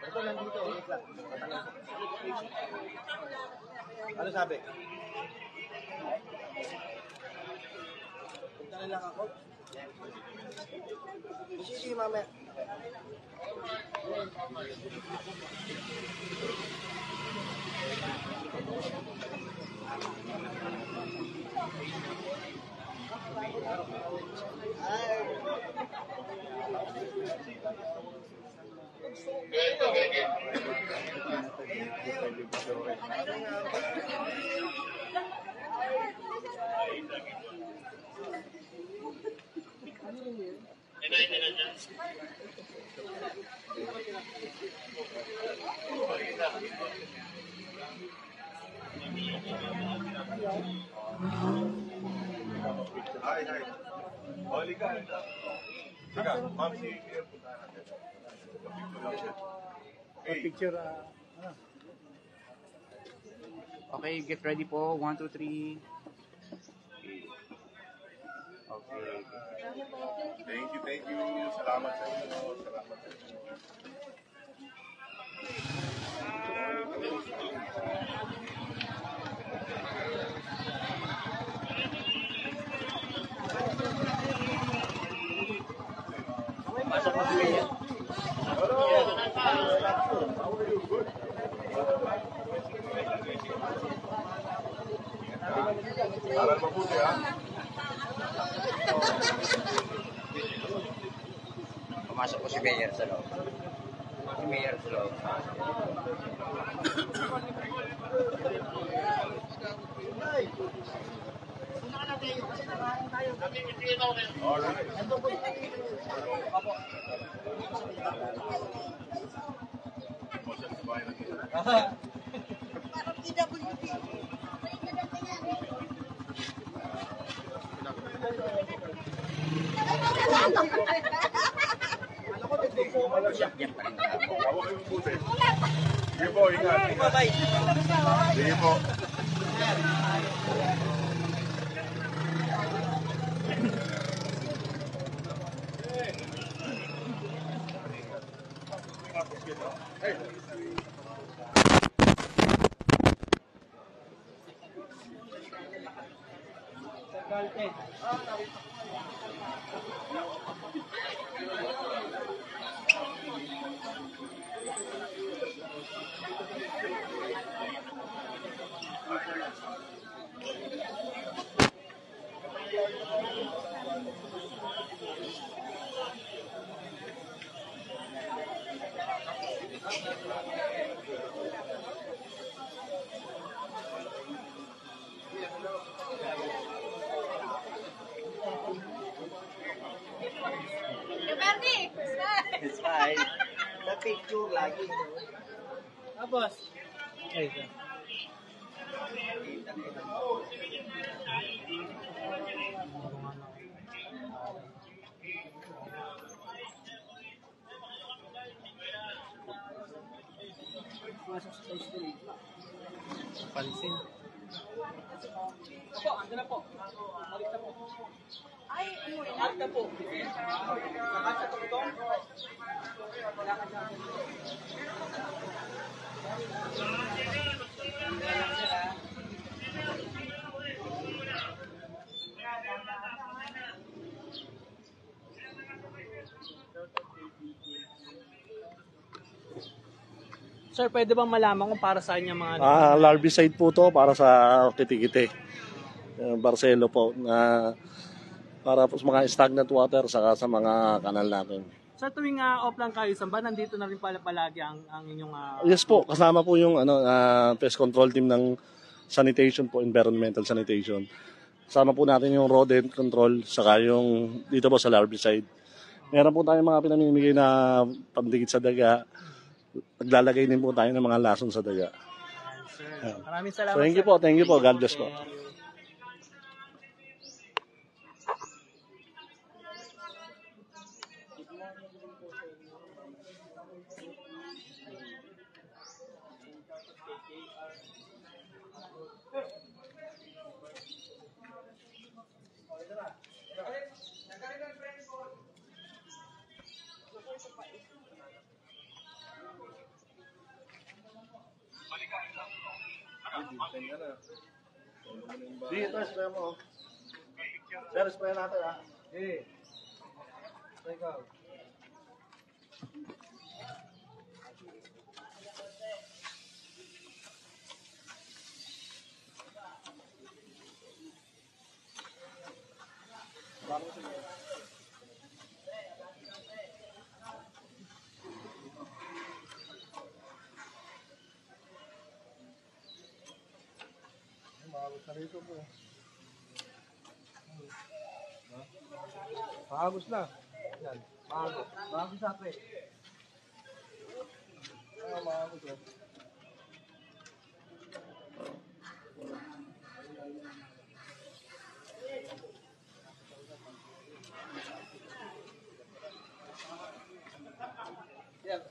Ito nandito, wait lang. Ano sabi? Punta na lang ako. Sige, mamaya. Hi. Oli ka. Sige, ma'am, si Pierre, punta natin. Picture, Okay, get ready po. 1, 2, 3. Okay. Thank you. Salamat sa inyo. Salamat sa inyo. pasok mo siya. Aral mabuti, ha? Pumasok po si Mayor sa loob. Si Mayor sa loob. Hawak yung mabuti. Sige po, ingat. Sige po. It's fine. The picture lagi. Tapos, okay. Masuk sa school. Pansin. Opo, ando na po. Balik na po. Ay, balik na po. Nakasa to ito? Sir, pwede bang malaman kung para saan yung mga... Larvicide po to para sa kitikite. Barcelo po na para po sa mga stagnant water saka sa mga kanal natin. Sa tuwing off lang kayo, saan ba nandito na rin pala palagi ang inyong... Yes po, kasama po yung pest control team ng sanitation po, environmental sanitation. Kasama po natin yung rodent control saka yung dito po sa larvicide. Meron po tayong mga pinamimigay na pandikit sa daga. Naglalagay din po tayo ng mga lason sa daga. Sir, maraming salamat. So, thank you po. God bless po. Dito, spray mo. Sir, spray natin ha. Ikaw. Maagos na rito po. Maagos na. Yan. Maagos. Maagos na pre. Maagos na. Yan.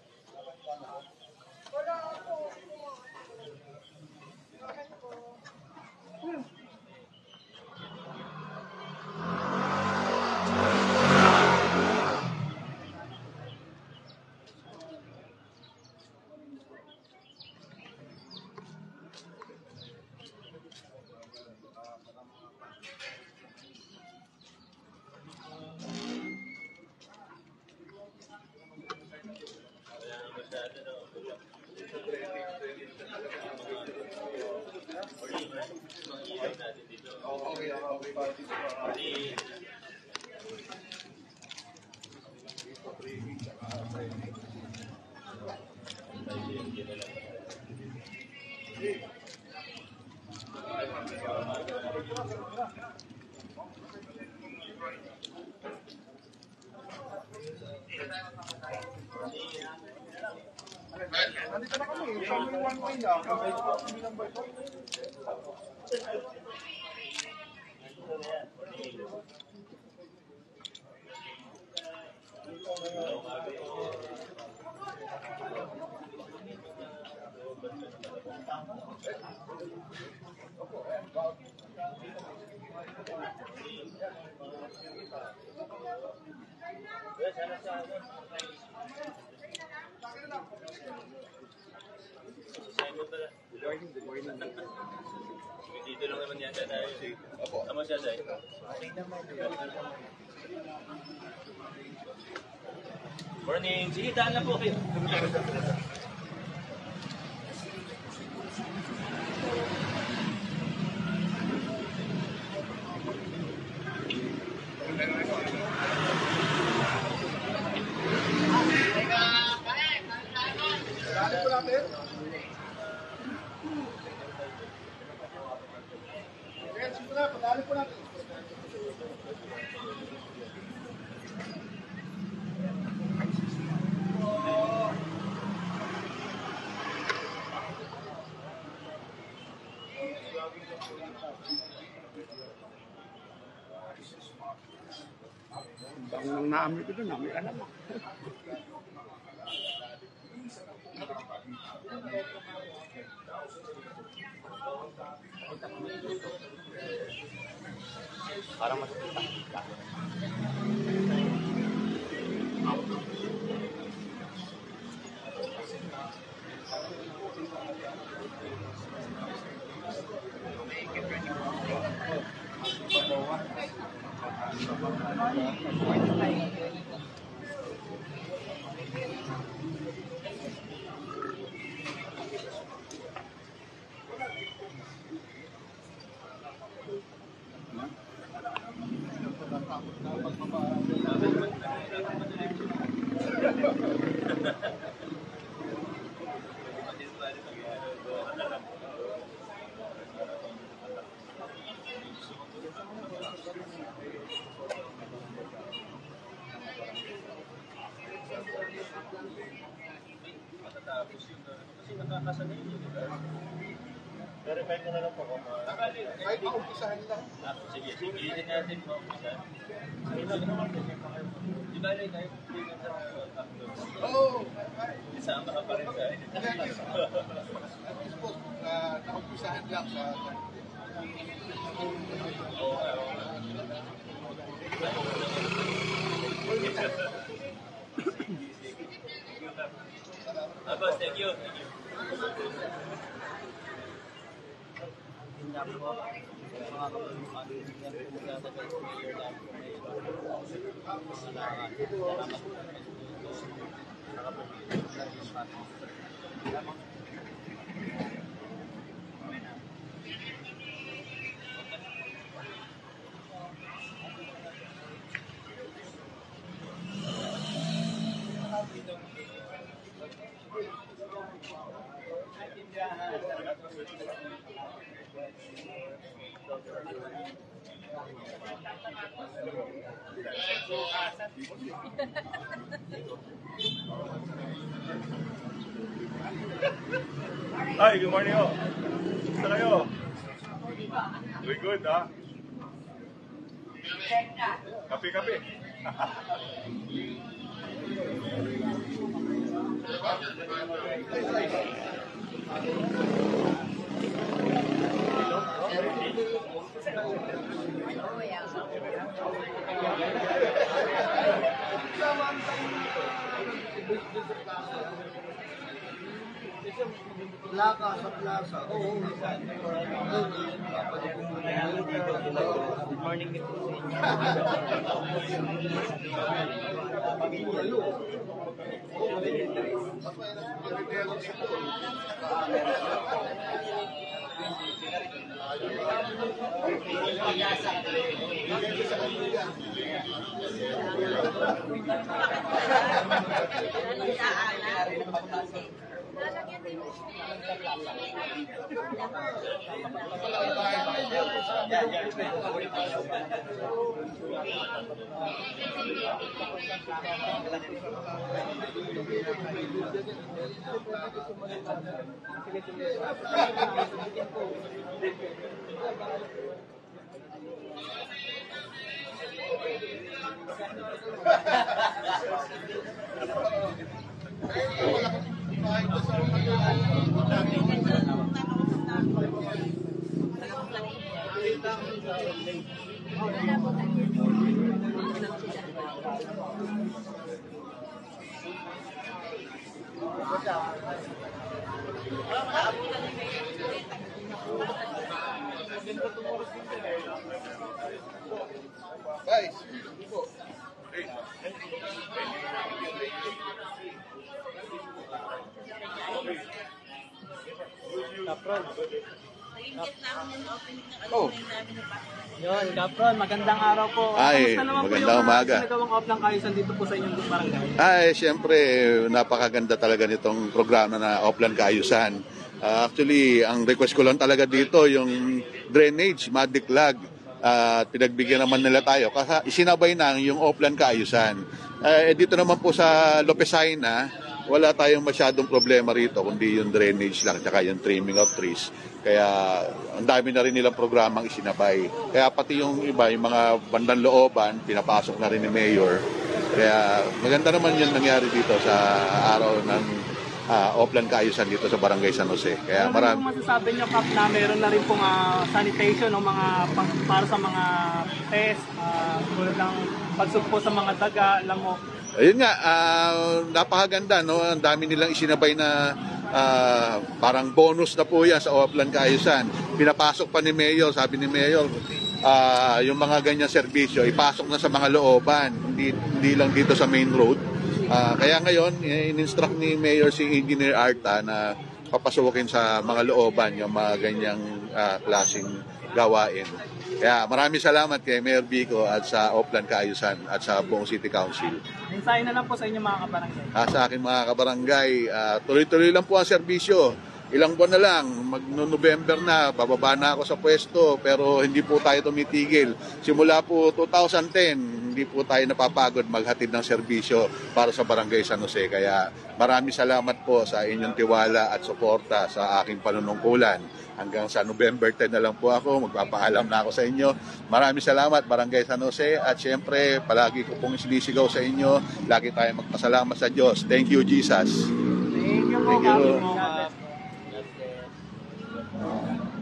Nandito na kami. Kami one way na. Kami number 2. Dito lang naman yata tayo. Tama siya tayo. Morning. Sige, daan na po kayo. Dali po natin. Kaya simula, padali po natin. Ang naamoy ko doon, may alam. Parang mas Matatapos yun. Kasi nakakasanay yun. Verify ko na lang po kung Kahit maumpisahan lang. Sige, sige natin po. Di ba rin tayo? Oo. Isama ka pa rin sa akin. Facebook, naumpisahan lang sa... Oo nga. Hi, good morning ho. Gusto kayo? Very good, ha? Kape-kape. Plaka sa plaza. Oo. Good morning dito sa inyo. Guys, Oh. Yun, Kapron, magandang araw po. Ay, Kamusta naman magandang po yung umaga. ginagawang off ng kaayusan dito po sa inyong barangay? Ay, siyempre, napakaganda talaga nitong programa na Oplan Kaayusan. Actually, ang request ko lang talaga dito, yung drainage, madiklag. At pinagbigyan naman nila tayo. Kasi isinabay na yung Oplan Kaayusan. Dito naman po sa Lopesina, wala tayong masyadong problema rito, kundi yung drainage lang, tsaka yung trimming of trees. Kaya ang dami na rin nilang programang isinabay. Kaya pati yung iba, yung mga bandang looban, pinapasok na rin ni Mayor. Kaya maganda naman yung nangyari dito sa araw ng Oplan Kaayusan dito sa Barangay San Jose. Kaya Ano marami. po masasabi nyo, Kap, na meron na rin pong sanitation o mga para sa mga test, tulad ng pagsugpo sa mga daga, lamok. Ayun nga, napakaganda, no? Ang dami nilang isinabay na parang bonus na po yan sa Oplan Kaayusan. Pinapasok pa ni Mayor, sabi ni Mayor, yung mga ganyang serbisyo, ipasok na sa mga looban, hindi lang dito sa main road. Kaya ngayon, in-instruct ni Mayor si Engineer Arta na papasukin sa mga looban yung mga ganyang klaseng gawain. Kaya maraming salamat kay Mayor Vico at sa Oplan Kaayusan at sa buong City Council. Mensahe na lang po sa inyo mga kabarangay. Sa akin mga kabarangay, tuloy-tuloy lang po ang serbisyo. Ilang buwan na lang, mag-November na, bababa na ako sa pwesto, pero hindi po tayo tumitigil. Simula po 2010, hindi po tayo napapagod maghatid ng serbisyo para sa Barangay San Jose. Kaya maraming salamat po sa inyong tiwala at suporta sa aking panunungkulan. Hanggang sa November 10 na lang po ako, magpapaalam na ako sa inyo. Maraming salamat Barangay San Jose at syempre palagi ko pong sinisigaw sa inyo. Lagi tayong magpasalamat sa Diyos. Thank you, Jesus. Thank you po, Thank you. Kap.